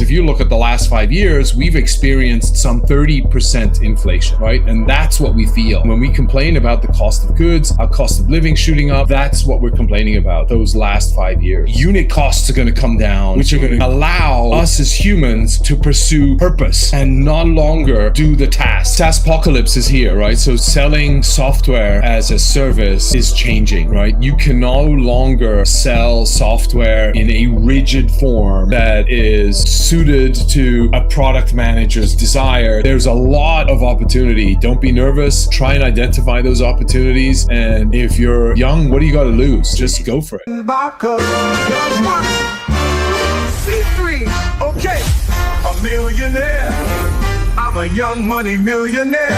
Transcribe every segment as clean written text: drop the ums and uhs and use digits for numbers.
If you look at the last 5 years, we've experienced some 30% inflation, right? And that's what we feel. When we complain about the cost of goods, our cost of living shooting up, that's what we're complaining about those last 5 years. Unit costs are going to come down, which are going to allow us as humans to pursue purpose and no longer do the task. SaaSpocalypse is here, right? So selling software as a service is changing, right? You can no longer sell software in a rigid form that is suited to a product manager's desire. There's a lot of opportunity. Don't be nervous. Try and identify those opportunities. And if you're young, what do you got to lose? Just go for it. C3, okay, a millionaire. I'm a young money millionaire.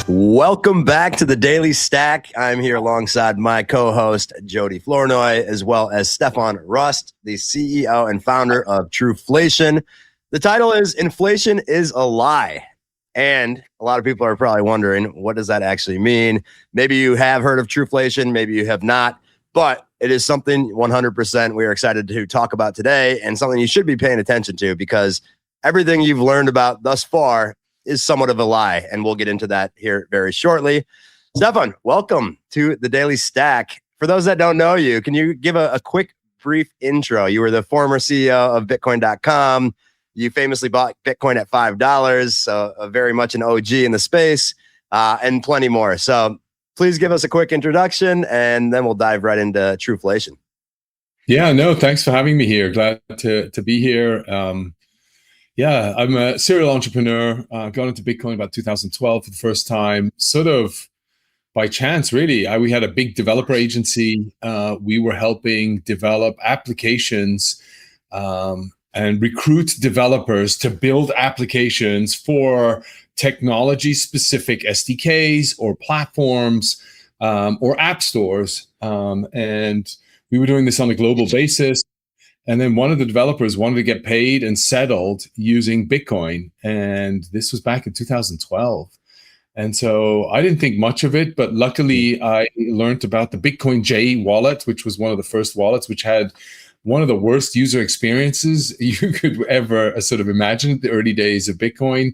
Welcome back to the Daily Stack. I'm here alongside my co-host, Jody Flournoy, as well as Stefan Rust, the CEO and founder of Trueflation. The title is Inflation is a Lie. And a lot of people are probably wondering, what does that actually mean? Maybe you have heard of Trueflation, maybe you have not, but it is something 100% we are excited to talk about today, and something you should be paying attention to, because everything you've learned about thus far is somewhat of a lie, and we'll get into that here very shortly. Stefan, welcome to the Daily Stack. For those that don't know you, can you give a quick, brief intro? You were the former CEO of Bitcoin.com. You famously bought Bitcoin at $5, so very much an OG in the space, and plenty more. So please give us a quick introduction, and then we'll dive right into Trueflation. Yeah, no, thanks for having me here. Glad to be here. Yeah, I'm a serial entrepreneur. Got into Bitcoin about 2012 for the first time, sort of by chance, really. We had a big developer agency. We were helping develop applications and recruit developers to build applications for technology-specific SDKs or platforms or app stores. And we were doing this on a global basis. And then one of the developers wanted to get paid and settled using Bitcoin. And this was back in 2012. And so I didn't think much of it, but luckily I learned about the Bitcoin J wallet, which was one of the first wallets, which had one of the worst user experiences you could ever sort of imagine, the early days of Bitcoin.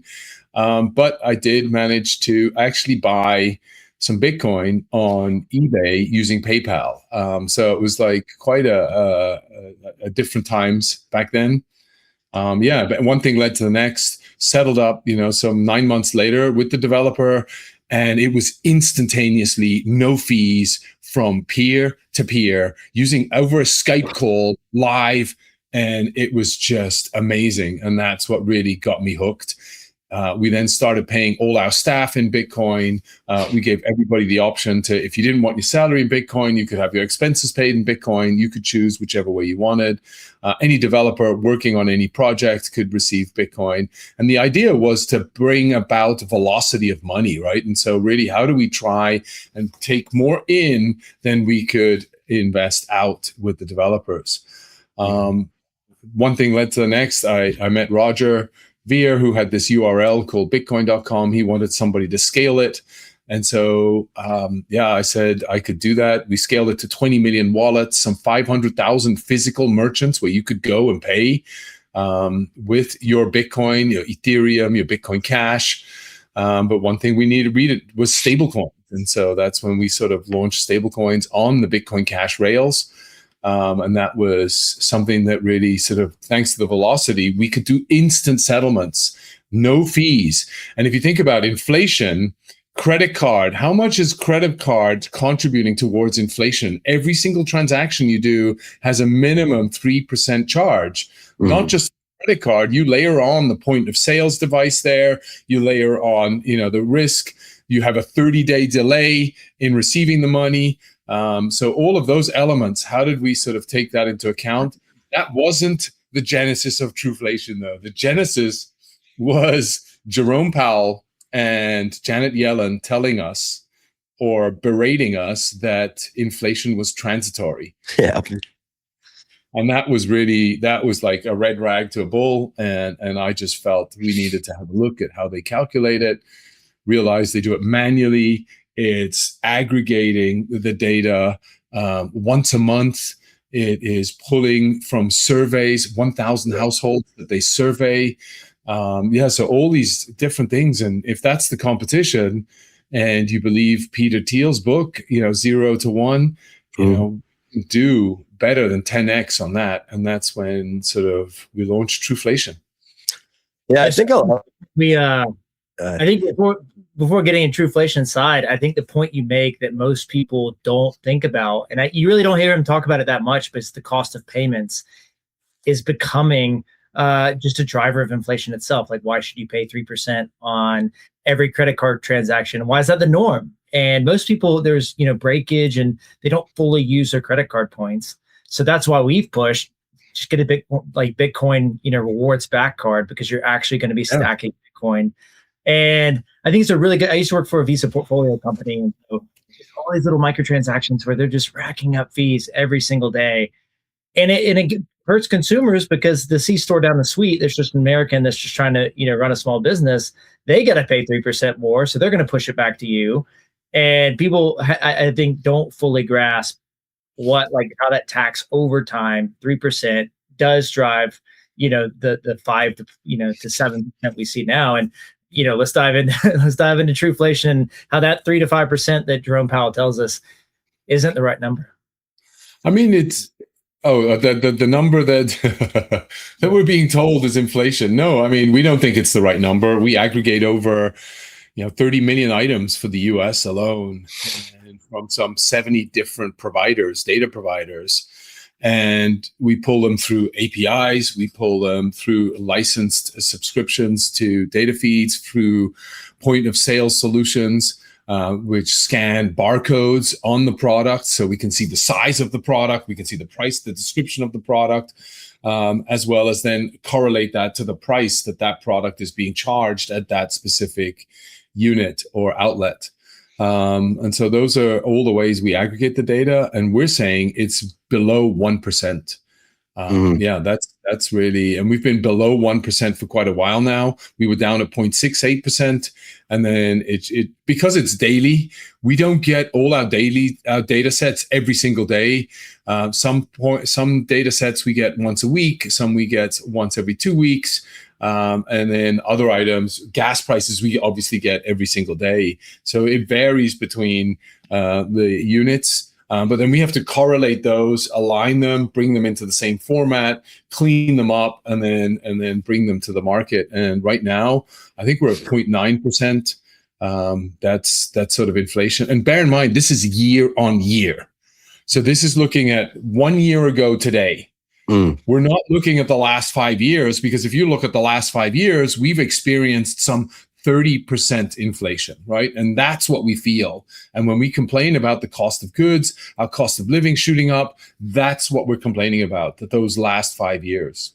But I did manage to actually buy some Bitcoin on eBay using PayPal. So it was like quite a different times back then. Yeah, but one thing led to the next, settled up, some 9 months later with the developer, and it was instantaneously no fees from peer to peer using over a Skype call live. And it was just amazing. And that's what really got me hooked. We then started paying all our staff in Bitcoin. We gave everybody the option to, if you didn't want your salary in Bitcoin, you could have your expenses paid in Bitcoin. You could choose whichever way you wanted. Any developer working on any project could receive Bitcoin. And the idea was to bring about velocity of money, right? And so really, how do we try and take more in than we could invest out with the developers? One thing led to the next. I met Roger Veer, who had this URL called bitcoin.com. He wanted somebody to scale it. And so, I said I could do that. We scaled it to 20 million wallets, some 500,000 physical merchants where you could go and pay with your Bitcoin, your Ethereum, your Bitcoin Cash. But one thing we needed to read it was stablecoins. And so that's when we sort of launched stablecoins on the Bitcoin Cash rails. And that was something that really sort of, thanks to the velocity, we could do instant settlements, no fees. And if you think about inflation, credit card, how much is credit card contributing towards inflation? Every single transaction you do has a minimum 3% charge, not just credit card. You layer on the point of sales device there, you layer on, the risk, you have a 30-day delay in receiving the money. So all of those elements, how did we sort of take that into account? That wasn't the genesis of Trueflation, though. The genesis was Jerome Powell and Janet Yellen telling us or berating us that inflation was transitory. Yeah. And that was like a red rag to a bull. And I just felt we needed to have a look at how they calculate it, realize they do it manually. It's aggregating the data once a month. It is pulling from surveys, 1,000 households that they survey. So all these different things. And if that's the competition, and you believe Peter Thiel's book, 0 to 1, do better than 10x on that. And that's when sort of we launched Trueflation. Yeah, I think I think before getting in Trueflation side, I think the point you make that most people don't think about, and you really don't hear him talk about it that much, but it's the cost of payments is becoming just a driver of inflation itself. Like, why should you pay 3% on every credit card transaction? Why is that the norm? And most people, there's breakage, and they don't fully use their credit card points. So that's why we've pushed just get a big Bitcoin rewards back card, because you're actually going to be stacking Bitcoin. And I think it's a really good. I used to work for a Visa portfolio company, and so all these little microtransactions where they're just racking up fees every single day, and it hurts consumers, because the C-store down the street, there's just an American that's just trying to run a small business. They got to pay 3% more, so they're going to push it back to you. And people, I think, don't fully grasp how that tax over time, 3%, does drive the 5 to 7% we see now. And let's dive into Trueflation, how that 3 to 5% that Jerome Powell tells us isn't the right number. I mean, it's the number that that we're being told is inflation. No, I mean, we don't think it's the right number. We aggregate over 30 million items for the US alone, and from some 70 different providers, data providers. And we pull them through APIs, we pull them through licensed subscriptions to data feeds, through point of sale solutions, which scan barcodes on the product, so we can see the size of the product, we can see the price, the description of the product, as well as then correlate that to the price that product is being charged at that specific unit or outlet. And so those are all the ways we aggregate the data, and we're saying it's below 1%. That's really, and we've been below 1% for quite a while now. We were down at 0.68%, and then it because it's daily, we don't get all our data sets every single day. Some data sets we get once a week, some we get once every 2 weeks. And then other items, gas prices, we obviously get every single day. So it varies between the units. But then we have to correlate those, align them, bring them into the same format, clean them up, and then bring them to the market. And right now, I think we're at 0.9%. That's sort of inflation. And bear in mind, this is year on year. So this is looking at 1 year ago today. We're not looking at the last 5 years, because if you look at the last 5 years, we've experienced some 30% inflation, right? And that's what we feel. And when we complain about the cost of goods, our cost of living shooting up, that's what we're complaining about, that those last 5 years.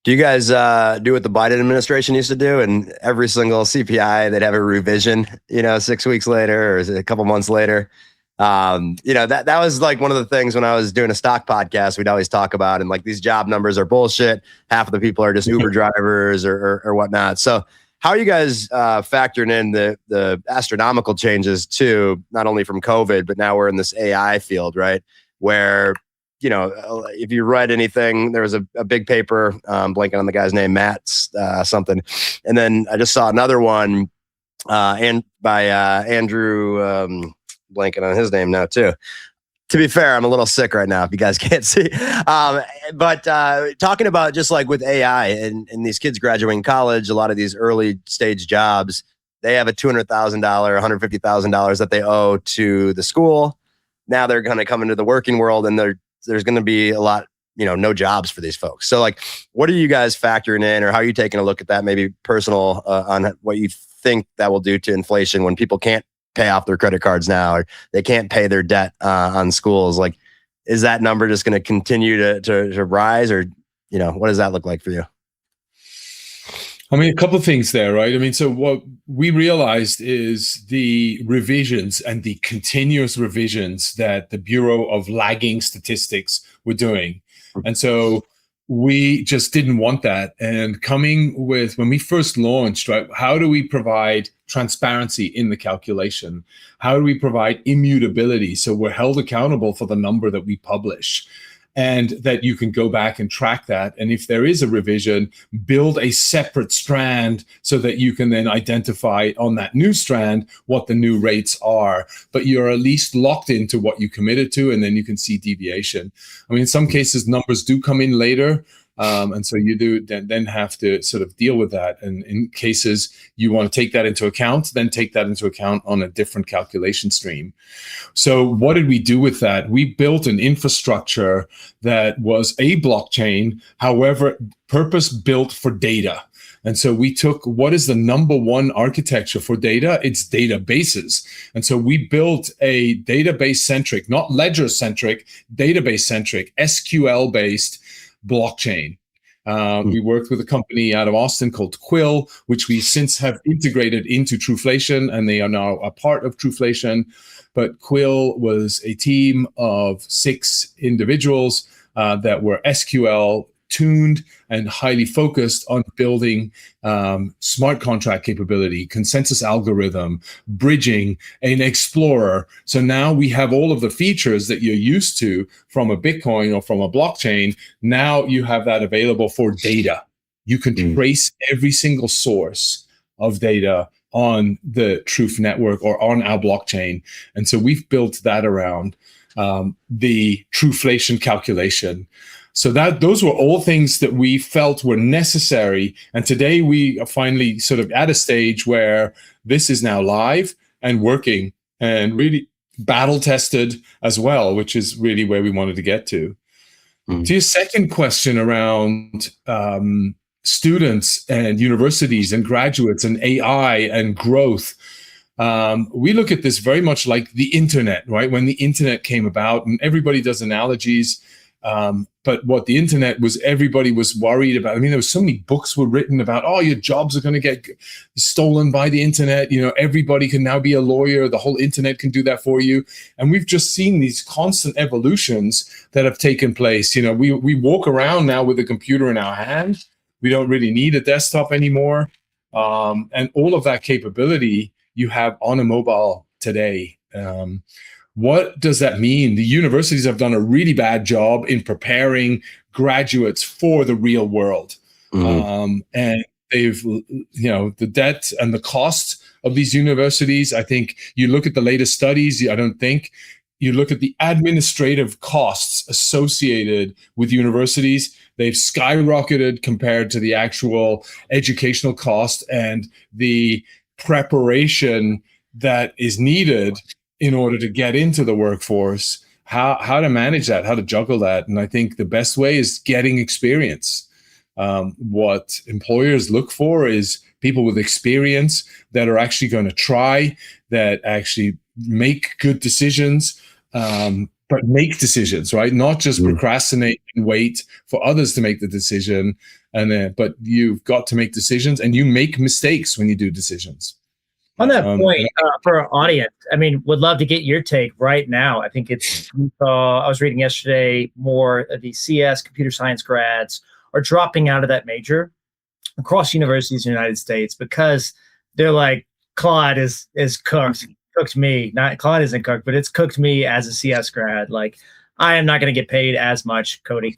Do you guys do what the Biden administration used to do? And every single CPI, they'd have a revision, 6 weeks later or a couple months later. That was like one of the things when I was doing a stock podcast, we'd always talk about, and like, these job numbers are bullshit. Half of the people are just Uber drivers or whatnot. So how are you guys factoring in the astronomical changes too, not only from COVID, but now we're in this AI field, right? Where, if you read anything, there was a big paper, blanking on the guy's name, Matt something. And then I just saw another one and by Andrew, blanking on his name now too. To be fair, I'm a little sick right now, if you guys can't see. But talking about just like with AI and these kids graduating college, a lot of these early stage jobs, they have a $200,000, $150,000 that they owe to the school. Now they're going to come into the working world, and there's going to be a lot, no jobs for these folks. So like, what are you guys factoring in, or how are you taking a look at that, maybe personal on what you think that will do to inflation when people can't pay off their credit cards now, or they can't pay their debt on schools? Like, is that number just going to continue to rise, or what does that look like for you? I mean, a couple of things there, right? I mean, so what we realized is the revisions and the continuous revisions that the Bureau of Lagging Statistics were doing. And so we just didn't want that. And coming with, when we first launched, right, how do we provide transparency in the calculation? How do we provide immutability, so we're held accountable for the number that we publish? and that you can go back and track that. And if there is a revision, build a separate strand so that you can then identify on that new strand what the new rates are. But you're at least locked into what you committed to, and then you can see deviation. I mean, in some cases, numbers do come in later. And so you do then have to sort of deal with that. And in cases you want to take that into account, then take that into account on a different calculation stream. So what did we do with that? We built an infrastructure that was a blockchain, however, purpose built for data. And so we took what is the number one architecture for data? It's databases. And so we built a database-centric, not ledger-centric, database-centric, SQL-based blockchain. We worked with a company out of Austin called Quill, which we since have integrated into Truflation, and they are now a part of Truflation. But Quill was a team of 6 individuals that were SQL tuned and highly focused on building smart contract capability, consensus algorithm, bridging, an explorer. So now we have all of the features that you're used to from a Bitcoin or from a blockchain. Now you have that available for data. You can trace every single source of data on the Truth network or on our blockchain. And so we've built that around the Truflation calculation. So those were all things that we felt were necessary. And today we are finally sort of at a stage where this is now live and working and really battle tested as well, which is really where we wanted to get to. To your second question around students and universities and graduates and AI and growth, we look at this very much like the internet, right? When the internet came about, and everybody does analogies. But what the internet was, everybody was worried about. I mean, there was so many books were written about, oh, your jobs are going to get stolen by the internet. You know, everybody can now be a lawyer. The whole internet can do that for you. And we've just seen these constant evolutions that have taken place. You know, we walk around now with a computer in our hand. We don't really need a desktop anymore. And all of that capability you have on a mobile today. What does that mean? The universities have done a really bad job in preparing graduates for the real world. And they've, the debt and the cost of these universities, I think you look at the latest studies, you look at the administrative costs associated with universities, they've skyrocketed compared to the actual educational cost and the preparation that is needed in order to get into the workforce, how to manage that, how to juggle that. And I think the best way is getting experience. What employers look for is people with experience that are actually going to try, that actually make good decisions, but make decisions, right? Not just procrastinate and wait for others to make the decision. But you've got to make decisions, and you make mistakes when you do decisions. On that point, for our audience, I mean, would love to get your take right now. I think I was reading yesterday, more of the CS computer science grads are dropping out of that major across universities in the United States because they're like, Claude is cooked me. Not Claude isn't cooked, but it's cooked me as a CS grad. Like, I am not going to get paid as much coding.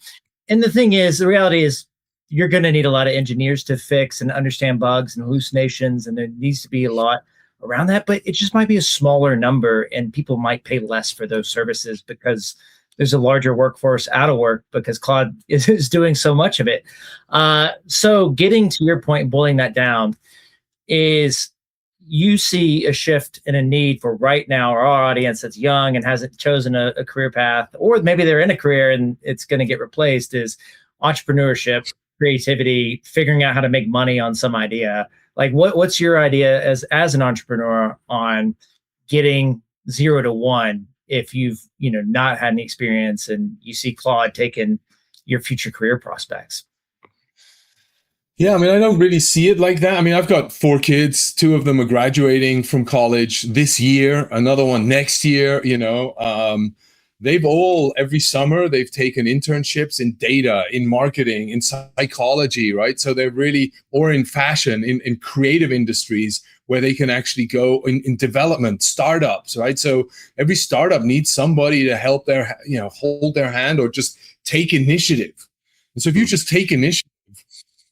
And the thing is, the reality is, you're going to need a lot of engineers to fix and understand bugs and hallucinations, and there needs to be a lot around that, but it just might be a smaller number, and people might pay less for those services because there's a larger workforce out of work because Claude is doing so much of it. So getting to your point, boiling that down, is you see a shift and a need for right now, or our audience that's young and hasn't chosen a career path, or maybe they're in a career and it's going to get replaced, is entrepreneurship, creativity, figuring out how to make money on some idea. Like, what's your idea as an entrepreneur on getting 0 to 1 if you've not had any experience and you see Claude taking your future career prospects? Yeah, I mean, I don't really see it like that. I mean, I've got 4 kids. 2 of them are graduating from college this year, another one next year, They've all, every summer, they've taken internships in data, in marketing, in psychology, right? So they're really, or in fashion, in creative industries where they can actually go in development, startups, right? So every startup needs somebody to help hold their hand or just take initiative. And so if you just take initiative,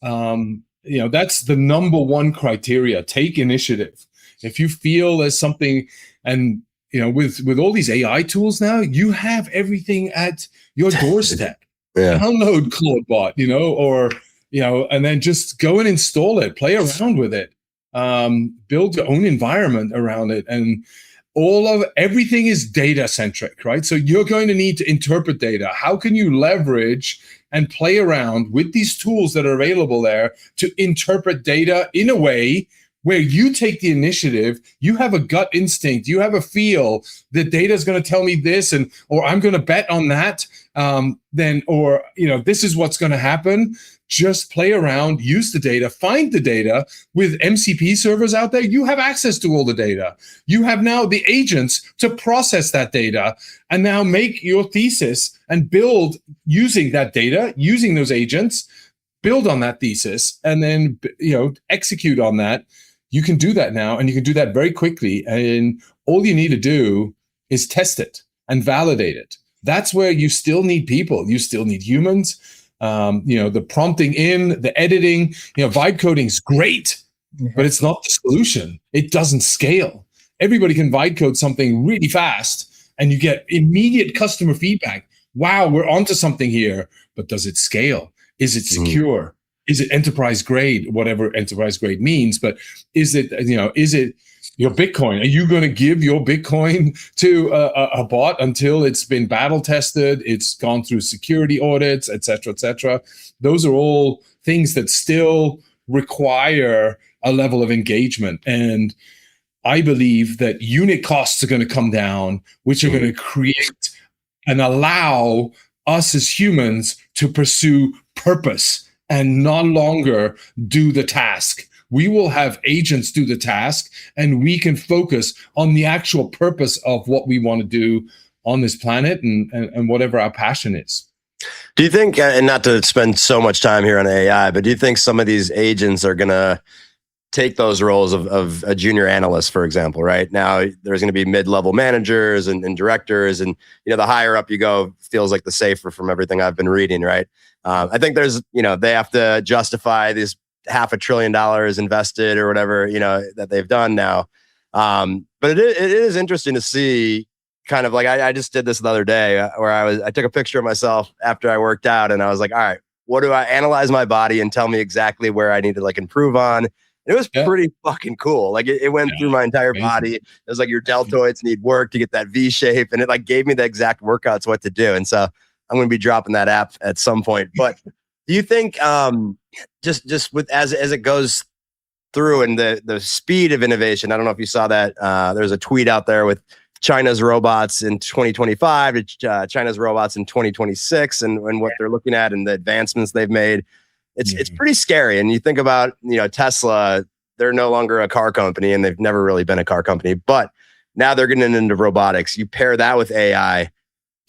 that's the number one criteria. Take initiative. If you feel there's something, and with all these AI tools now, you have everything at your doorstep. Yeah. Download Claudebot, and then just go and install it, play around with it, build your own environment around it, and everything is data centric, right? So you're going to need to interpret data. How can you leverage and play around with these tools that are available there to interpret data in a way where you take the initiative, you have a gut instinct, you have a feel that data is going to tell me this, or I'm going to bet on that, this is what's going to happen. Just play around, use the data, find the data. With MCP servers out there, you have access to all the data. You have now the agents to process that data and now make your thesis and build using that data, using those agents, build on that thesis, and then execute on that. You can do that now, and you can do that very quickly. And all you need to do is test it and validate it. That's where you still need people. You still need humans. The prompting in, the editing, vibe coding is great, but it's not the solution. It doesn't scale. Everybody can vibe code something really fast, and you get immediate customer feedback. Wow, we're onto something here, but does it scale? Is it secure? Is it enterprise grade? Whatever enterprise grade means, but is it your Bitcoin? Are you going to give your Bitcoin to a bot until it's been battle tested, it's gone through security audits, et cetera, et cetera? Those are all things that still require a level of engagement. And I believe that unit costs are going to come down, which are going to create and allow us as humans to pursue purpose and no longer do the task. We will have agents do the task, and we can focus on the actual purpose of what we want to do on this planet and whatever our passion is. Do you think, and not to spend so much time here on AI, but do you think some of these agents are going to take those roles of a junior analyst, for example? Right now, there's going to be mid-level managers and directors, and the higher up you go, feels like the safer from everything I've been reading. Right. I think there's, they have to justify this $500 billion invested or whatever, that they've done now. But it is interesting to see kind of like, I just did this the other day where I took a picture of myself after I worked out, and I was like, all right, what do I analyze my body and tell me exactly where I need to improve on? And it was pretty fucking cool. Like it went through my entire body. It was like your deltoids need work to get that V shape. And it gave me the exact workouts, what to do. And so I'm going to be dropping that app at some point. But do you think just with as it goes through and the speed of innovation, I don't know if you saw that, there's a tweet out there with China's robots in 2025, China's robots in 2026, and what they're looking at and the advancements they've made. It's pretty scary. And you think about, Tesla, they're no longer a car company, and they've never really been a car company, but now they're getting into robotics. You pair that with AI.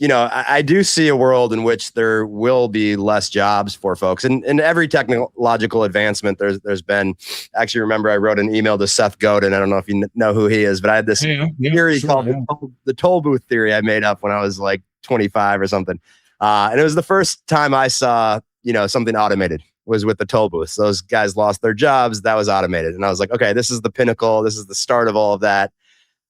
I do see a world in which there will be less jobs for folks. And in every technological advancement, there's been, actually remember I wrote an email to Seth Godin. I don't know if you know who he is, but I had this theory called the toll booth theory I made up when I was 25 or something. And it was the first time I saw, something automated was with the toll booths. Those guys lost their jobs. That was automated. And I was like, okay, this is the pinnacle. This is the start of all of that.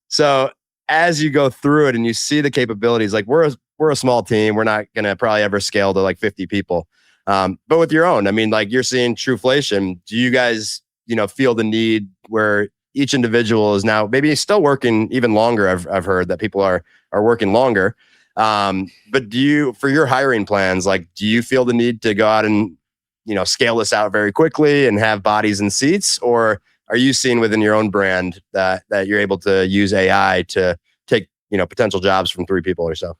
So as you go through it and you see the capabilities, we're a small team. We're not going to probably ever scale to 50 people. But with your own, you're seeing Truflation. Do you guys, feel the need where each individual is now maybe still working even longer? I've heard that people are working longer. But for your hiring plans, do you feel the need to go out and, scale this out very quickly and have bodies and seats? Or are you seeing within your own brand that you're able to use AI to take, potential jobs from 3 people or so?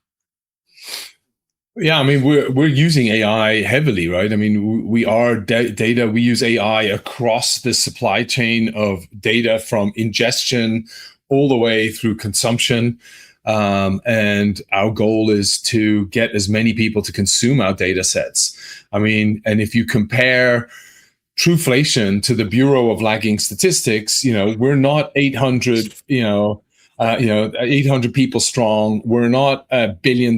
Yeah, we're using AI heavily, right? We are data. We use AI across the supply chain of data, from ingestion all the way through consumption. And our goal is to get as many people to consume our data sets. And if you compare Truflation to the Bureau of Lagging Statistics, we're not 800, 800 people strong. We're not $1 billion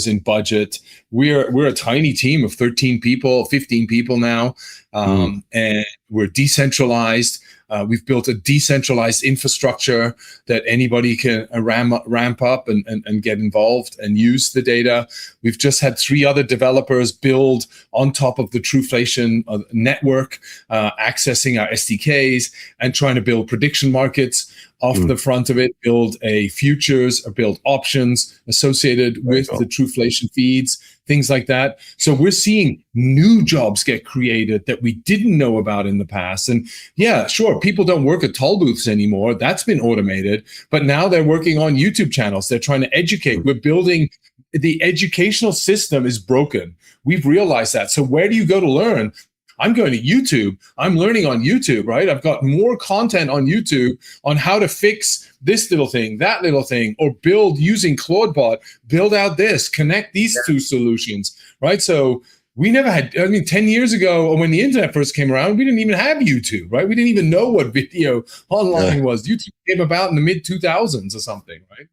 in budget. We're a tiny team of 13 people, 15 people now, and we're decentralized. We've built a decentralized infrastructure that anybody can ramp up and get involved and use the data. We've just had 3 other developers build on top of the Truflation network, accessing our SDKs and trying to build prediction markets off the front of it, build a futures or build options associated with the Truflation feeds, things like that. So we're seeing new jobs get created that we didn't know about in the past. And yeah, sure, people don't work at toll booths anymore. That's been automated. But now they're working on YouTube channels. They're trying to educate. We're building, the educational system is broken. We've realized that. So where do you go to learn? I'm going to YouTube. I'm learning on YouTube, right? I've got more content on YouTube on how to fix this little thing, that little thing, or build using Claudebot, build out this, connect these 2 solutions, right? So we never had, 10 years ago when the internet first came around, we didn't even have YouTube, right? We didn't even know what video online was. YouTube came about in the mid 2000s or something, right?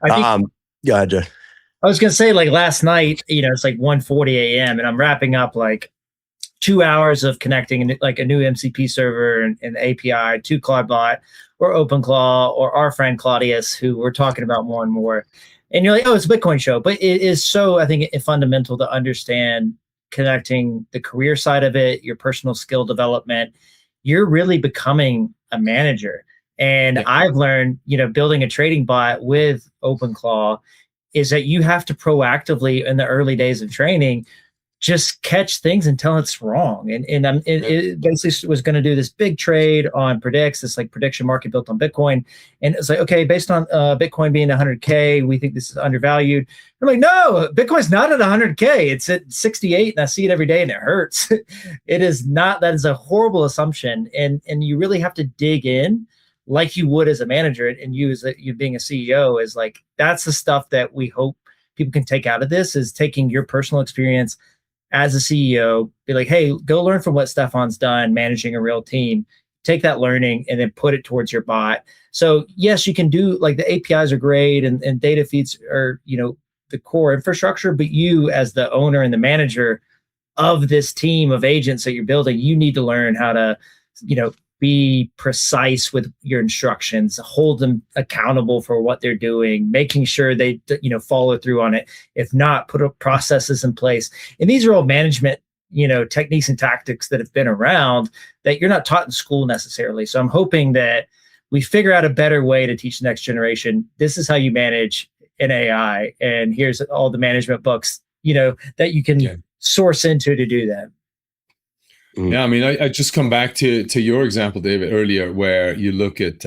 I think, Gotcha. I was going to say, like last night, it's like 1:40 a.m. and I'm wrapping up like 2 hours of connecting like a new MCP server and API to Claudebot or OpenClaw or our friend Claudius, who we're talking about more and more. And you're like, oh, it's a Bitcoin show. But it is so, I think, fundamental to understand connecting the career side of it, your personal skill development. You're really becoming a manager. And I've learned, building a trading bot with OpenClaw is that you have to proactively, in the early days of training, just catch things until it's wrong. And it basically was going to do this big trade on Predix, this like prediction market built on Bitcoin. And it's like, okay, based on Bitcoin being 100K, we think this is undervalued. We're like, no, Bitcoin's not at 100K. It's at 68 and I see it every day and it hurts. It is not. That is a horrible assumption. And you really have to dig in like you would as a manager. And you as you being a CEO is like, that's the stuff that we hope people can take out of this, is taking your personal experience as a CEO, be like, hey, go learn from what Stefan's done managing a real team. Take that learning and then put it towards your bot. So yes, you can do, like, the APIs are great and data feeds are, the core infrastructure, but you as the owner and the manager of this team of agents that you're building, you need to learn how to, be precise with your instructions, hold them accountable for what they're doing, making sure they, follow through on it. If not, put up processes in place. And these are all management, techniques and tactics that have been around that you're not taught in school necessarily. So I'm hoping that we figure out a better way to teach the next generation. This is how you manage an AI. And here's all the management books, that you can source into to do that. Yeah, I just come back to your example, David, earlier, where you look at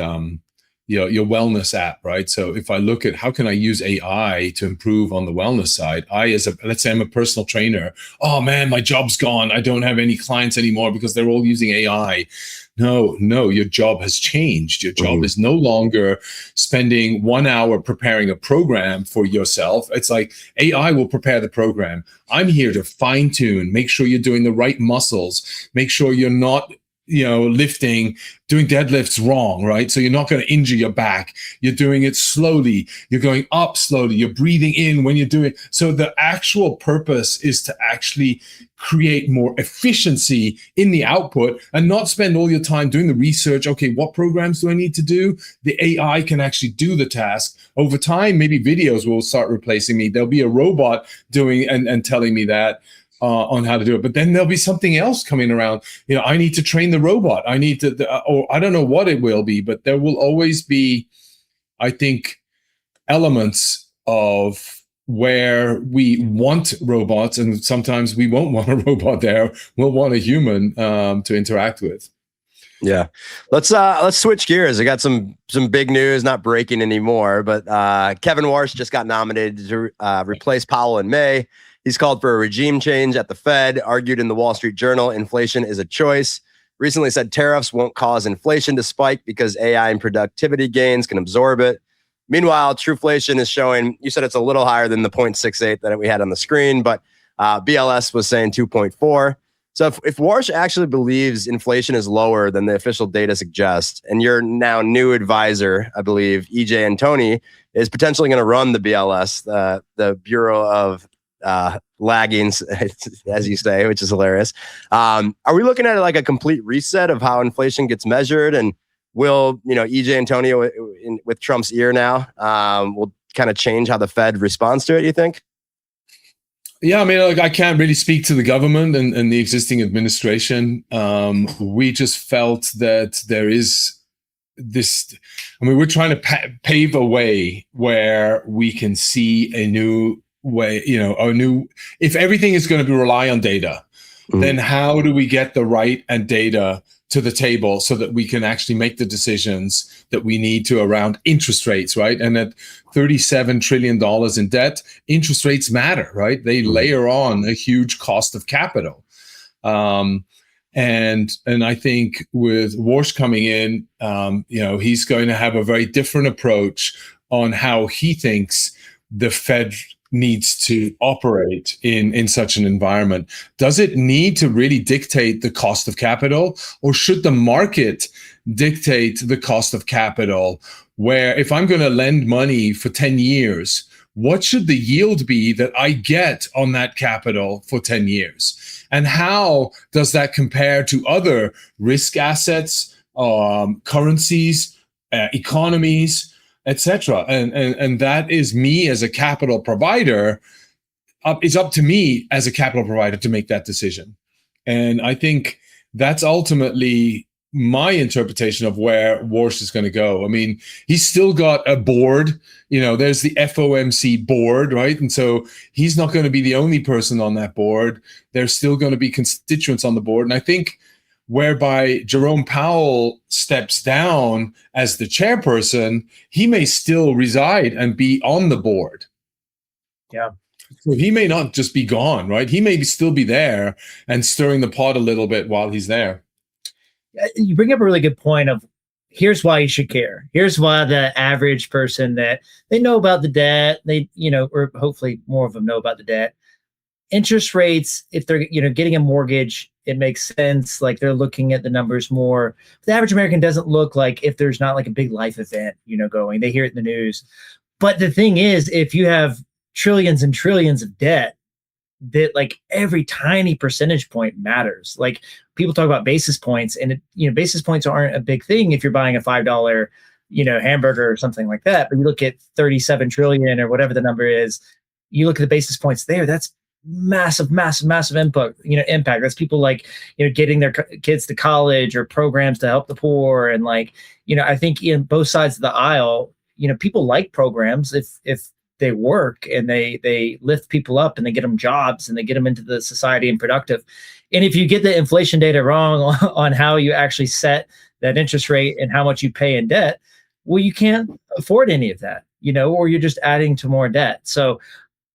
your wellness app, right? So if I look at how can I use AI to improve on the wellness side, let's say I'm a personal trainer. Oh man, my job's gone. I don't have any clients anymore because they're all using AI. No, your job has changed. Your job is no longer spending 1 hour preparing a program for yourself. It's like AI will prepare the program. I'm here to fine tune, make sure you're doing the right muscles, make sure you're not doing deadlifts wrong, right? So you're not going to injure your back. You're doing it slowly. You're going up slowly. You're breathing in when you're doing it. So the actual purpose is to actually create more efficiency in the output and not spend all your time doing the research. Okay, what programs do I need to do? The AI can actually do the task. Over time, maybe videos will start replacing me. There'll be a robot doing and telling me that. On how to do it, but then there'll be something else coming around. I need to train the robot. I need to, or I don't know what it will be, but there will always be, I think, elements of where we want robots, and sometimes we won't want a robot there. We'll want a human to interact with. Yeah, let's switch gears. I got some big news, not breaking anymore, but Kevin Warsh just got nominated to replace Powell in May. He's called for a regime change at the Fed, argued in the Wall Street Journal inflation is a choice, recently said tariffs won't cause inflation to spike because AI and productivity gains can absorb it. Meanwhile, Truflation is showing, you said it's a little higher than the 0.68 that we had on the screen, but BLS was saying 2.4. So if Warsh actually believes inflation is lower than the official data suggests, and your now new advisor, I believe, EJ Antoni, is potentially going to run the BLS, the Bureau of Laggings, as you say, which is hilarious. Are we looking at like a complete reset of how inflation gets measured? And will, EJ Antonio with Trump's ear now, will kind of change how the Fed responds to it, you think? Yeah, I mean, like, I can't really speak to the government and the existing administration. We just felt that there is this. I mean, we're trying to pave a way where we can see a new way. If everything is going to be rely on data, then how do we get the right and data to the table so that we can actually make the decisions that we need to around interest rates, right? And at $37 trillion in debt, interest rates matter, right? They layer on a huge cost of capital. And I think with Warsh coming in, he's going to have a very different approach on how he thinks the Fed needs to operate in such an environment. Does it need to really dictate the cost of capital, or should the market dictate the cost of capital? Where if I'm going to lend money for 10 years, what should the yield be that I get on that capital for 10 years? And how does that compare to other risk assets, currencies, economies, etc.? And that is me as a capital provider. It's up to me as a capital provider to make that decision. And I think that's ultimately my interpretation of where Warsh is going to go. I mean, he's still got a board. There's the FOMC board, right? And so he's not going to be the only person on that board. There's still going to be constituents on the board. And I think whereby Jerome Powell steps down as the chairperson, he may still reside and be on the board. Yeah. So he may not just be gone, right? He may still be there and stirring the pot a little bit while he's there. You bring up a really good point of here's why you should care. Here's why the average person that they know about the debt, or hopefully more of them know about the debt. Interest rates, if they're, getting a mortgage, it makes sense. Like they're looking at the numbers more. The average American doesn't look like if there's not like a big life event, going, they hear it in the news. But the thing is, if you have trillions and trillions of debt, that like every tiny percentage point matters. Like people talk about basis points, and basis points aren't a big thing if you're buying a $5, hamburger or something like that. But you look at 37 trillion or whatever the number is, you look at the basis points there, that's massive impact. That's people like, getting their kids to college or programs to help the poor. And like, I think in both sides of the aisle, people like programs if they work and they lift people up and they get them jobs and they get them into the society and productive. And if you get the inflation data wrong on how you actually set that interest rate and how much you pay in debt, well, you can't afford any of that, or you're just adding to more debt. So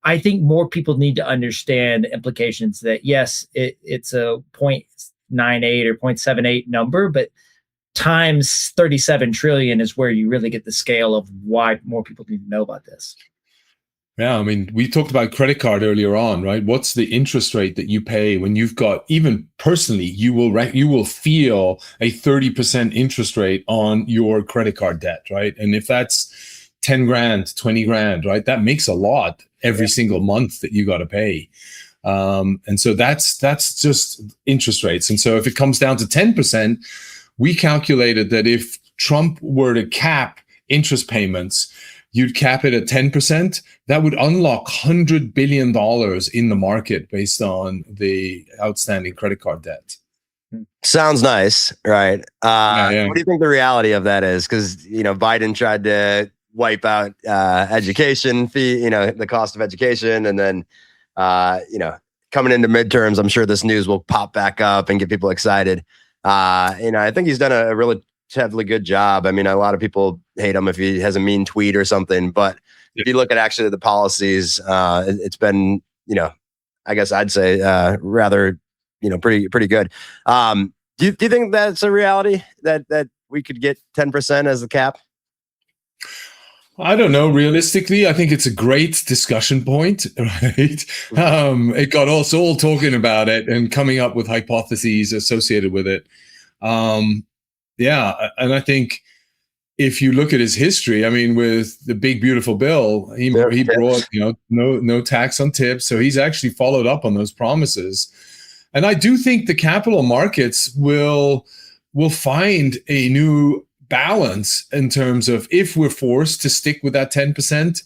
I think more people need to understand the implications that, yes, it's a 0.98 or 0.78 number, but times 37 trillion is where you really get the scale of why more people need to know about this. Yeah, I mean, we talked about credit card earlier on, right? What's the interest rate that you pay when you've got, even personally, you will feel a 30% interest rate on your credit card debt, right? And if that's 10 grand, 20 grand, right? That makes a lot every single month that you got to pay. And so that's just interest rates. And so if it comes down to 10%, we calculated that if Trump were to cap interest payments, you'd cap it at 10%. That would unlock $100 billion in the market based on the outstanding credit card debt. Sounds nice, right? Yeah. What do you think the reality of that is? Because, Biden tried to wipe out education fee, the cost of education. And then, coming into midterms, I'm sure this news will pop back up and get people excited. I think he's done a relatively good job. I mean, a lot of people hate him if he has a mean tweet or something, but if you look at actually the policies, it's been, I guess I'd say rather, pretty good. Do you think that's a reality that we could get 10% as the cap? I don't know. Realistically, I think it's a great discussion point, right? It got us all talking about it and coming up with hypotheses associated with it. Um, yeah, and I think if you look at his history, I mean, with the big beautiful bill, he brought no tax on tips, so he's actually followed up on those promises. And I do think the capital markets will find a new balance in terms of if we're forced to stick with that 10%.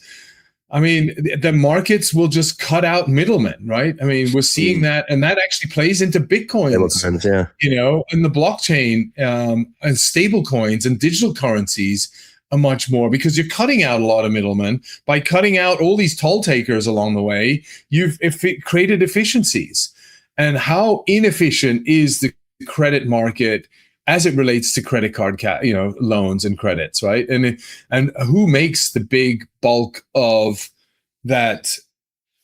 I mean, the markets will just cut out middlemen, right? I mean, we're seeing that, and that actually plays into Bitcoins, and the blockchain and stable coins and digital currencies are much more, because you're cutting out a lot of middlemen. By cutting out all these toll takers along the way, you've created efficiencies. And how inefficient is the credit market as it relates to credit card loans and credits, right? And who makes the big bulk of that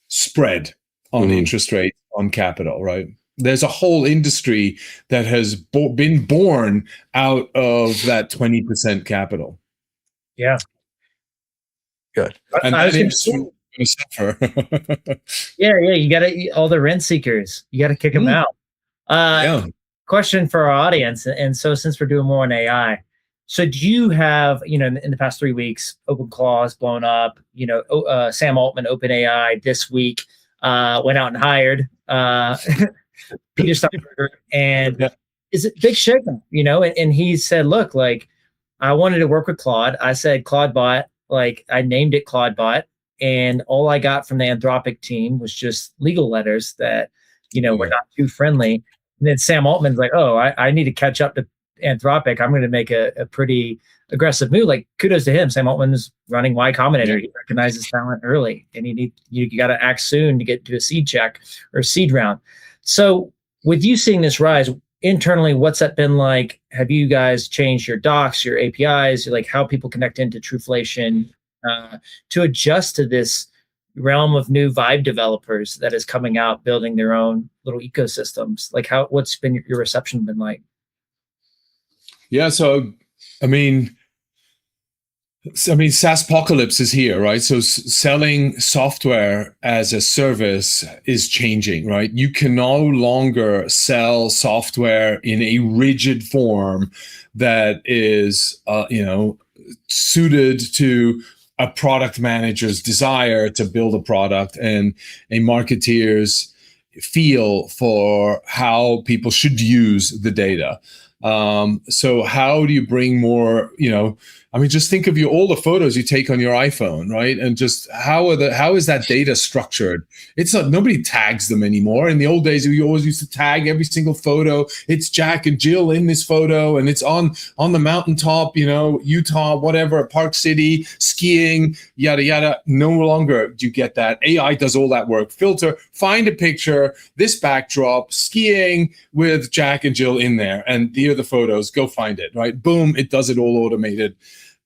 spread on interest rate on capital, right? There's a whole industry that has been born out of that 20% capital. Yeah. Good. And that industry is going to suffer. Yeah, you got to all the rent seekers. You got to kick them out. Question for our audience, and so since we're doing more on AI, so do you have, in the past 3 weeks, OpenClaw has blown up, Sam Altman, OpenAI this week went out and hired Peter Steinberger, and is it big shakeup, and he said, look, like, I wanted to work with Claude. I said Claudebot, like, I named it Claudebot, and all I got from the Anthropic team was just legal letters that, were not too friendly. And then Sam Altman's like, oh, I need to catch up to Anthropic. I'm going to make a pretty aggressive move. Like, kudos to him. Sam Altman's running Y Combinator. He recognizes talent early, and you got to act soon to get to a seed check or seed round. So with you seeing this rise internally, what's that been like? Have you guys changed your docs, your APIs, like how people connect into Trueflation to adjust to this realm of new Vibe developers that is coming out, building their own little ecosystems? Like, what's been your reception been like? Yeah, so I mean, SaaSpocalypse is here, right? So selling software as a service is changing, right? You can no longer sell software in a rigid form that is, suited to a product manager's desire to build a product and a marketeer's feel for how people should use the data. So how do you bring more, just think of all the photos you take on your iPhone, right? And just how is that data structured? It's not, nobody tags them anymore. In the old days, we always used to tag every single photo. It's Jack and Jill in this photo, and it's on the mountaintop, Utah, whatever, Park City, skiing, yada, yada. No longer do you get that. AI does all that work. Filter, find a picture, this backdrop, skiing with Jack and Jill in there, and here are the photos, go find it, right? Boom, it does it all automated.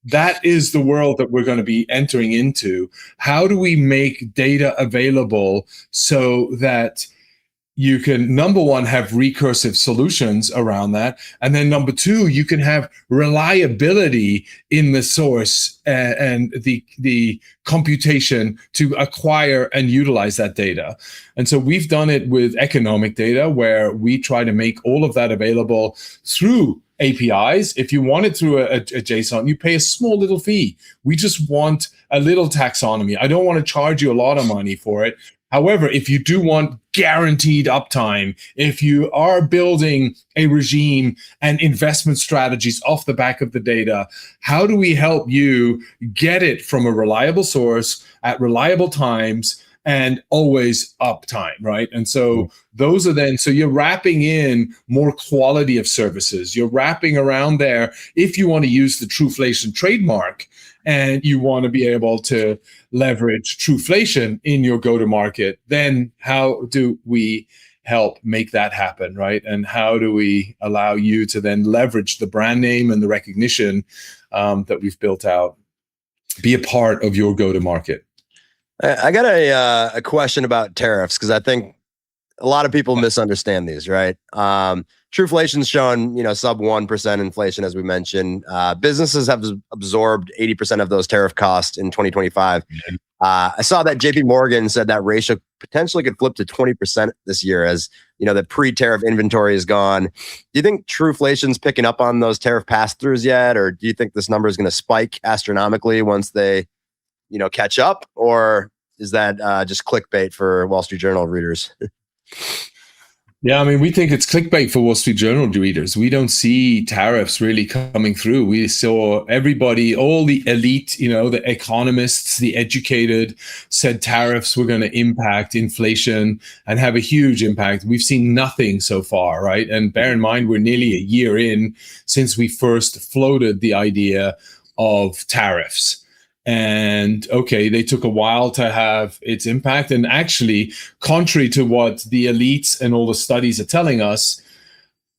That is the world that we're going to be entering into. How do we make data available so that you can, number one, have recursive solutions around that, and then number two, you can have reliability in the source and the computation to acquire and utilize that data. And so we've done it with economic data, where we try to make all of that available through APIs. If you want it through a JSON, you pay a small little fee. We just want a little taxonomy. I don't want to charge you a lot of money for it. However, if you do want guaranteed uptime, if you are building a regime and investment strategies off the back of the data, how do we help you get it from a reliable source at reliable times and always uptime, right? And so those are then, so you're wrapping in more quality of services. You're wrapping around there. If you want to use the Trueflation trademark and you want to be able to leverage Trueflation in your go-to-market, then how do we help make that happen, right? And how do we allow you to then leverage the brand name and the recognition that we've built out, be a part of your go-to-market? I got a question about tariffs, because I think a lot of people misunderstand these, right? Trueflation's shown, sub 1% inflation, as we mentioned. Businesses have absorbed 80% of those tariff costs in 2025. I saw that JP Morgan said that ratio potentially could flip to 20% this year as, the pre-tariff inventory is gone. Do you think Trueflation's picking up on those tariff pass-throughs yet? Or do you think this number is going to spike astronomically once they, catch up? Or is that just clickbait for Wall Street Journal readers? Yeah, I mean, we think it's clickbait for Wall Street Journal readers. We don't see tariffs really coming through. We saw everybody, all the elite, the economists, the educated, said tariffs were going to impact inflation and have a huge impact. We've seen nothing so far, right? And bear in mind, we're nearly a year in since we first floated the idea of tariffs. And okay, they took a while to have its impact. And actually, contrary to what the elites and all the studies are telling us,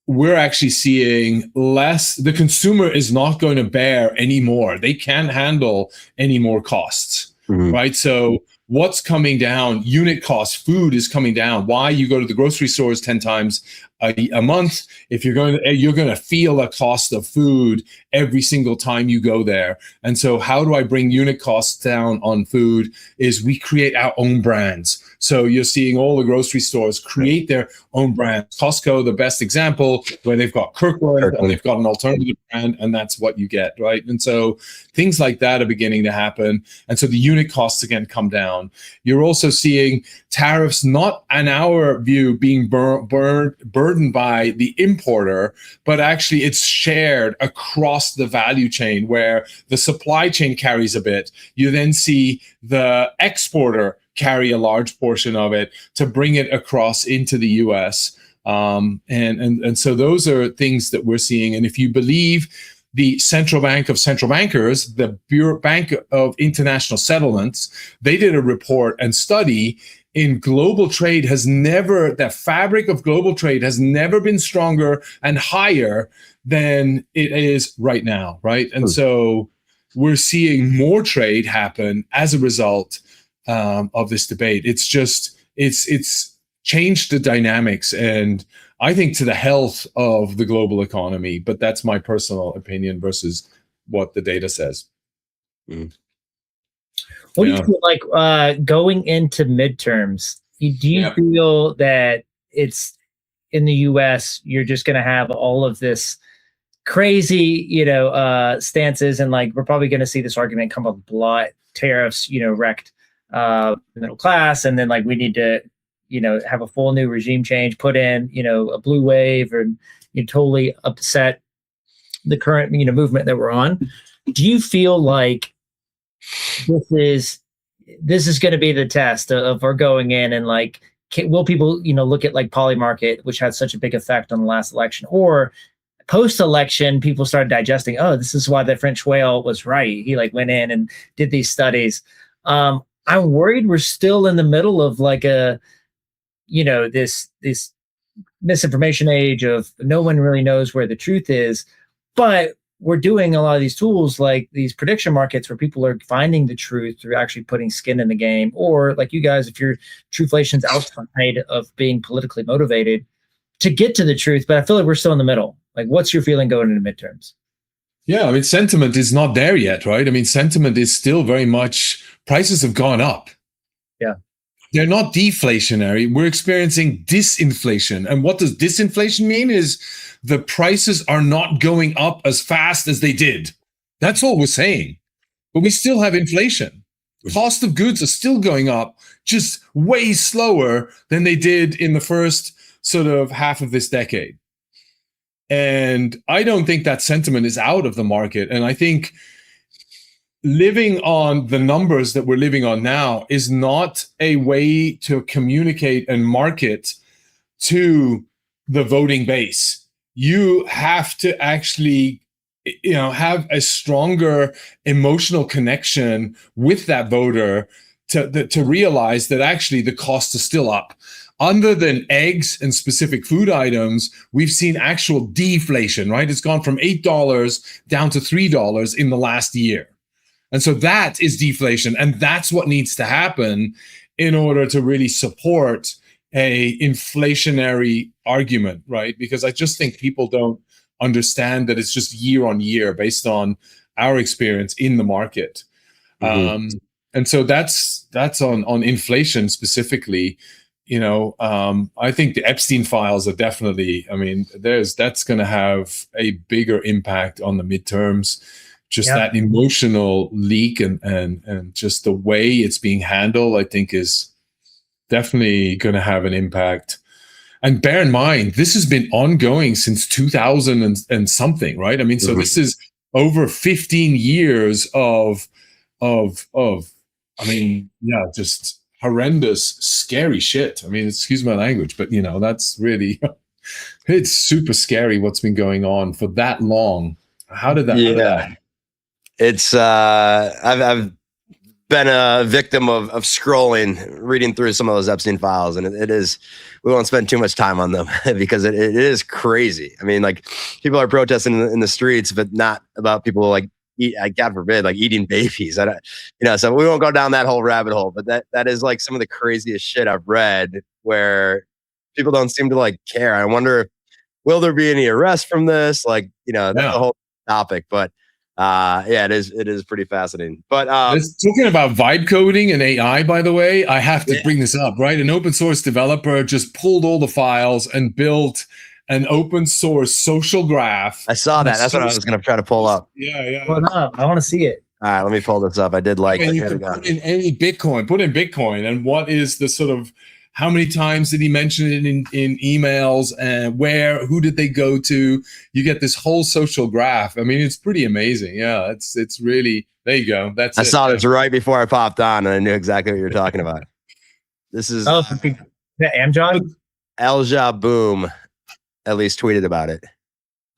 we're actually seeing less. The consumer is not going to bear any more. They can't handle any more costs, right? So what's coming down? Unit cost, food is coming down. Why? You go to the grocery stores 10 times a month. If you're going to feel the cost of food every single time you go there. And so how do I bring unit costs down on food is we create our own brands. So you're seeing all the grocery stores create their own brands. Costco, the best example, where they've got Kirkland and they've got an alternative brand, and that's what you get, right? And so things like that are beginning to happen. And so the unit costs again come down. You're also seeing tariffs, not in our view, being burdened by the importer, but actually it's shared across the value chain where the supply chain carries a bit. You then see the exporter carry a large portion of it to bring it across into the US. And so those are things that we're seeing. And if you believe the Central Bank of Central Bankers, the Bank of International Settlements, they did a report and study in global trade the fabric of global trade has never been stronger and higher than it is right now, right? And so we're seeing more trade happen as a result of this debate. It's changed the dynamics, and I think to the health of the global economy, but that's my personal opinion versus what the data says. What do you feel like going into midterms? Do you feel that it's in the US, you're just going to have all of this crazy, stances, and like we're probably going to see this argument come up a lot, tariffs, wrecked the middle class, and then like we need to have a full new regime change, put in, a blue wave, or totally upset the current, movement that we're on. Do you feel like this is going to be the test of our going in, and like, will people, look at like Polymarket, which had such a big effect on the last election, or post-election, people started digesting, oh, this is why the French whale was right. He like went in and did these studies. I'm worried we're still in the middle of like this misinformation age of no one really knows where the truth is, but we're doing a lot of these tools like these prediction markets where people are finding the truth through actually putting skin in the game, or like you guys, if your Trueflation's outside of being politically motivated to get to the truth. But I feel like we're still in the middle. Like, what's your feeling going into midterms? Yeah, I mean, sentiment is not there yet, right? I mean, sentiment is still very much, prices have gone up. Yeah. They're not deflationary. We're experiencing disinflation. And what does disinflation mean is the prices are not going up as fast as they did. That's all we're saying. But we still have inflation. Cost of goods are still going up, just way slower than they did in the first sort of half of this decade. And I don't think that sentiment is out of the market. And I think living on the numbers that we're living on now is not a way to communicate and market to the voting base. You have to actually, have a stronger emotional connection with that voter to realize that actually the costs are still up. Other than eggs and specific food items, we've seen actual deflation, right? It's gone from $8 down to $3 in the last year. And so that is deflation. And that's what needs to happen in order to really support a inflationary argument, right? Because I just think people don't understand that it's just year on year based on our experience in the market. And so that's on inflation specifically. I think the Epstein files are definitely, I mean, that's going to have a bigger impact on the midterms. Just that emotional leak and just the way it's being handled, I think, is definitely going to have an impact. And bear in mind, this has been ongoing since 2000 and something, right? I mean, so this is over 15 years of just horrendous, scary shit. I mean, excuse my language, but that's really, it's super scary what's been going on for that long. How did that? It's I've been a victim of scrolling, reading through some of those Epstein files, and it is, we won't spend too much time on them because it is crazy. I mean, like, people are protesting in the streets, but not about people like, God forbid, like eating babies. So we won't go down that whole rabbit hole, but that is like some of the craziest shit I've read, where people don't seem to like care. I wonder, will there be any arrests from this? Like, that's a whole topic, but it is pretty fascinating. But talking about vibe coding and AI, by the way, I have to bring this up, right? An open source developer just pulled all the files and built an open source social graph. I saw that. That's what I was going to try to pull up. Yeah. Hold up. I want to see it. All right, let me pull this up. I did like. And you can put in any Bitcoin. Put in Bitcoin, and what is the sort of, how many times did he mention it in emails, and who did they go to? You get this whole social graph. I mean, it's pretty amazing. Yeah, it's really, there you go. I saw this right before I popped on, and I knew exactly what you were talking about. This is Amjad? Elja Boom, at least tweeted about it.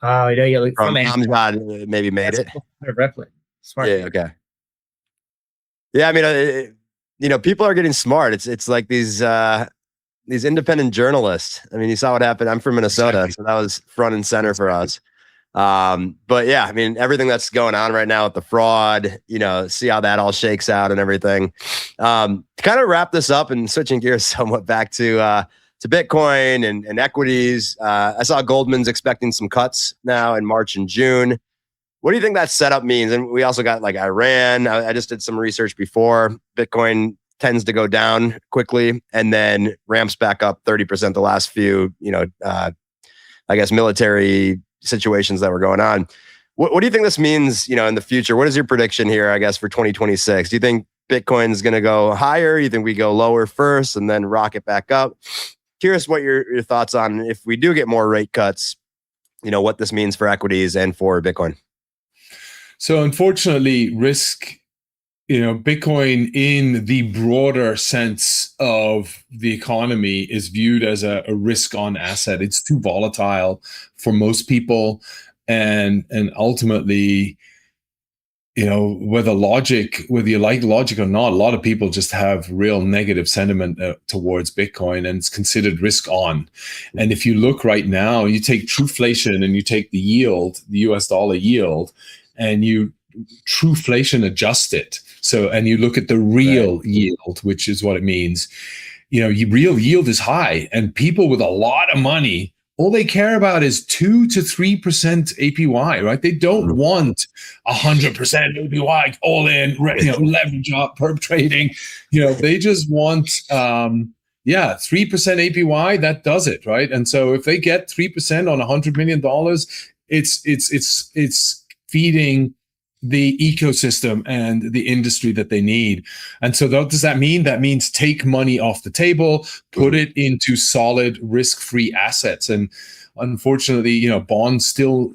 Oh, yeah, from Amjad maybe made it. Smart. Yeah, okay. Yeah, I mean, people are getting smart. It's like these independent journalists. I mean, you saw what happened. I'm from Minnesota, so that was front and center for us. But yeah, I mean, everything that's going on right now with the fraud, see how that all shakes out and everything. To kind of wrap this up and switching gears somewhat back to Bitcoin and equities. I saw Goldman's expecting some cuts now in March and June. What do you think that setup means? And we also got like Iran. I just did some research before. Bitcoin tends to go down quickly and then ramps back up 30% the last few, I guess, military situations that were going on. What do you think this means, in the future? What is your prediction here, I guess, for 2026? Do you think Bitcoin is going to go higher? You think we go lower first and then rocket back up? Curious what your thoughts on, if we do get more rate cuts, what this means for equities and for Bitcoin. So unfortunately, risk, Bitcoin in the broader sense of the economy is viewed as a risk-on asset. It's too volatile for most people, and ultimately, whether you like logic or not, a lot of people just have real negative sentiment towards Bitcoin, and it's considered risk-on. And if you look right now, you take Truflation and you take the yield, the US dollar yield, and you Truflation adjust it. So, and you look at the real yield, which is what it means. Real yield is high, and people with a lot of money, all they care about is 2 to 3% APY, right? They don't want 100% APY all in, leverage up, perp trading. They just want 3% APY. That does it, right? And so if they get 3% on $100 million, it's feeding the ecosystem and the industry that they need. And so what does that mean? That means take money off the table, put it into solid risk-free assets. And unfortunately, bonds still,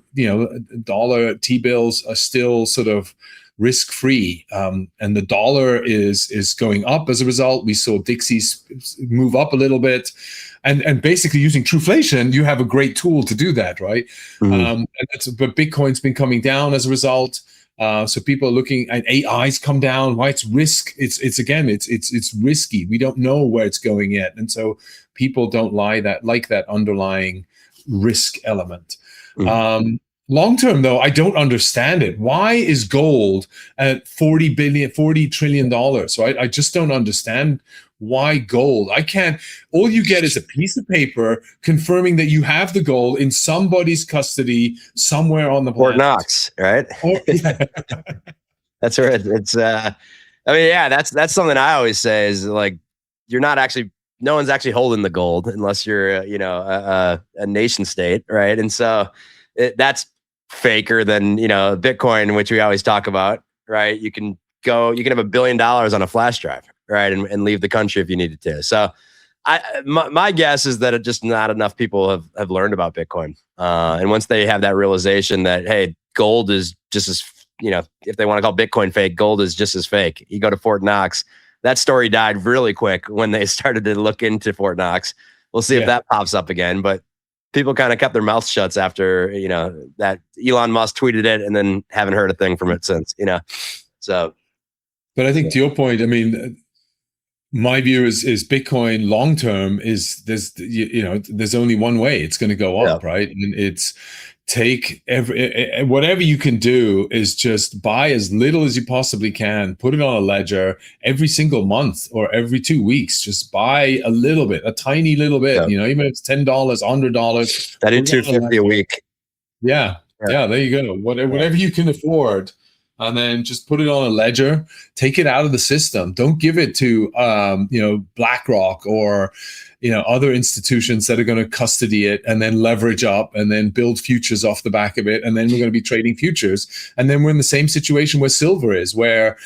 dollar T-bills are still sort of risk-free. And the dollar is going up as a result. We saw Dixie's move up a little bit. And basically using Truflation, you have a great tool to do that, right? But Bitcoin's been coming down as a result. So people are looking at AI's come down. Why it's risk? It's risky. We don't know where it's going yet, and so people don't like that underlying risk element. Long term, though, I don't understand it. Why is gold at $40 trillion? Right? I just don't understand why gold. I can't. All you get is a piece of paper confirming that you have the gold in somebody's custody somewhere on the Fort planet. Knox, right? That's where it's. I mean, yeah, that's something I always say is like you're not actually. No one's actually holding the gold unless you're, a nation state, right? And so that's faker than Bitcoin, which we always talk about, right? You can have $1 billion on a flash drive, right, and leave the country if you needed to. So, my guess is that just not enough people have learned about Bitcoin, and once they have that realization that hey, gold is just as if they want to call Bitcoin fake, gold is just as fake. You go to Fort Knox. That story died really quick when they started to look into Fort Knox. We'll see if that pops up again. But people kind of kept their mouths shut after, that Elon Musk tweeted it and then haven't heard a thing from it since, So. But I think to your point, I mean, my view is Bitcoin long term is there's only one way it's going to go up, right? And it's whatever you can do is just buy as little as you possibly can, put it on a ledger every single month or every 2 weeks. Just buy a little bit, a tiny little bit, even if it's $10, $100. That is $250 a week. Yeah, there you go. Whatever you can afford. And then just put it on a ledger, take it out of the system. Don't give it to, BlackRock or, other institutions that are going to custody it and then leverage up and then build futures off the back of it. And then we're going to be trading futures. And then we're in the same situation where silver is, where,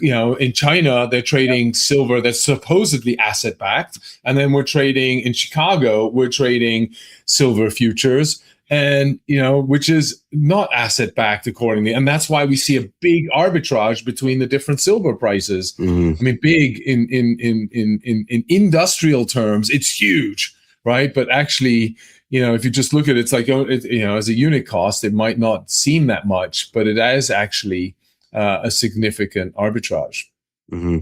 in China, they're trading silver that's supposedly asset backed. And then we're trading in Chicago, we're trading silver futures. And, which is not asset backed accordingly. And that's why we see a big arbitrage between the different silver prices. Mm-hmm. I mean, big in industrial terms, it's huge, right? But actually, if you just look at it, it's like, as a unit cost, it might not seem that much, but it is actually a significant arbitrage. Mm-hmm.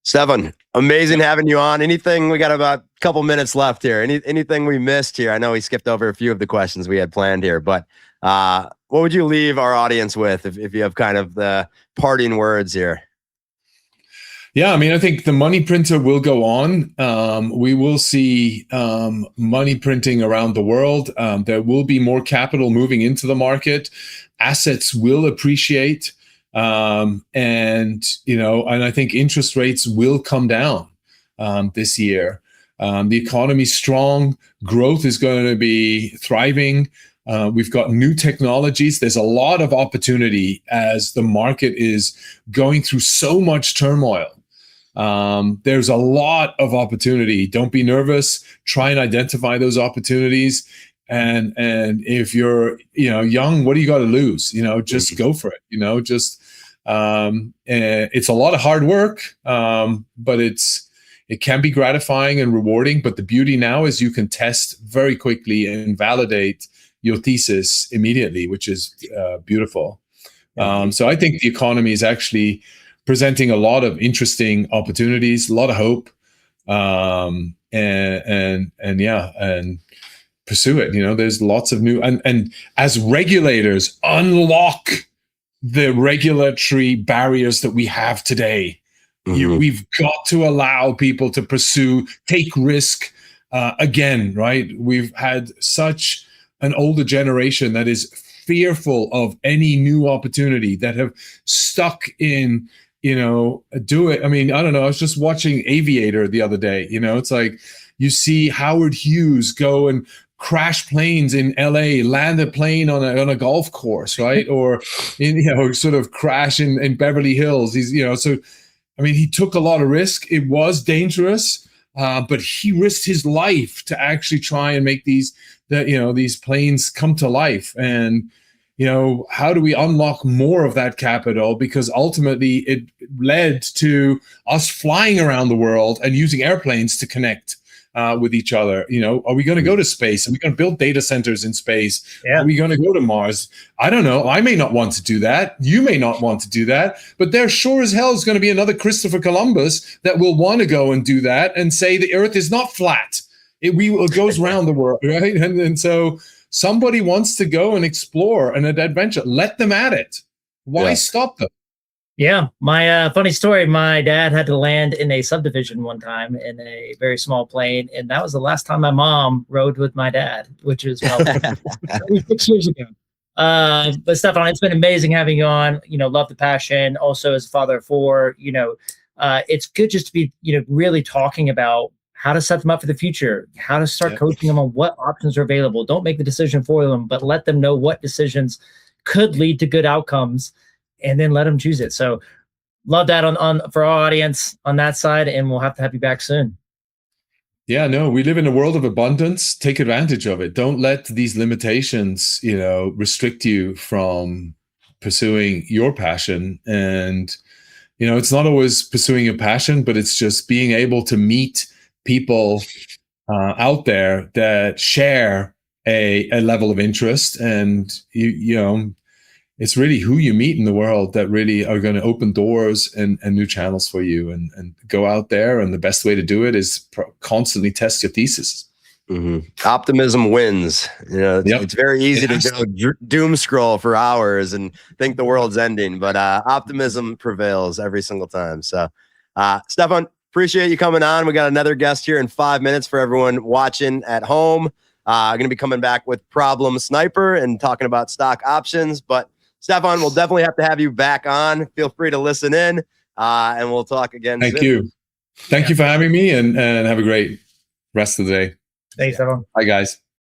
Stefan, amazing having you on. Anything, we got about a couple minutes left here. Anything we missed here? I know we skipped over a few of the questions we had planned here, but what would you leave our audience with if you have kind of the parting words here? Yeah, I mean, I think the money printer will go on. We will see money printing around the world. There will be more capital moving into the market. Assets will appreciate. And I think interest rates will come down this year. The economy's strong. Growth is going to be thriving. We've got new technologies. There's a lot of opportunity as the market is going through so much turmoil. There's a lot of opportunity. Don't be nervous. Try and identify those opportunities. And if you're young, what do you got to lose? Just go for it. It's a lot of hard work, but it can be gratifying and rewarding. But the beauty now is you can test very quickly and validate your thesis immediately, which is beautiful. So I think the economy is actually presenting a lot of interesting opportunities, a lot of hope, and pursue it. There's lots of new and as regulators unlock the regulatory barriers that we have today. Mm-hmm. We've got to allow people to take risk again, right? We've had such an older generation that is fearful of any new opportunity, that have stuck in, do it. I mean, I don't know. I was just watching Aviator the other day. It's like you see Howard Hughes go and crash planes in LA, land a plane on a golf course, right? Or sort of crash in Beverly Hills. He's, so, I mean, he took a lot of risk. It was dangerous, but he risked his life to actually try and make these planes come to life. And, how do we unlock more of that capital? Because ultimately it led to us flying around the world and using airplanes to connect with each other. Are we going to go to space? Are we going to build data centers in space? Yeah. Are we going to go to Mars? I don't know. I may not want to do that. You may not want to do that. But there sure as hell is going to be another Christopher Columbus that will want to go and do that and say the Earth is not flat. It goes around the world, right? And so Somebody wants to go and explore an adventure. Let them at it. Why Yeah. stop them? Yeah, my funny story. My dad had to land in a subdivision one time in a very small plane, and that was the last time my mom rode with my dad, which is probably 36 years ago. But Stefan, it's been amazing having you on. Love the passion. Also, as a father of four, it's good just to be, really talking about how to set them up for the future, how to start coaching them on what options are available. Don't make the decision for them, but let them know what decisions could lead to good outcomes, and then let them choose it. So love that on for our audience on that side, and we'll have to have you back soon. Yeah, no, we live in a world of abundance. Take advantage of it. Don't let these limitations, restrict you from pursuing your passion. And, it's not always pursuing your passion, but it's just being able to meet people out there that share a level of interest. And, it's really who you meet in the world that really are going to open doors and new channels for you, and go out there. And the best way to do it is constantly test your thesis. Mm-hmm. Optimism wins. It's very easy to go doom scroll for hours and think the world's ending, but optimism prevails every single time. So, Stefan, appreciate you coming on. We got another guest here in 5 minutes for everyone watching at home. Going to be coming back with Problem Sniper and talking about stock options, but Stefan, we'll definitely have to have you back on. Feel free to listen in, and we'll talk again soon. Thank you. Thank you for having me, and have a great rest of the day. Thanks, Stefan. Bye, guys.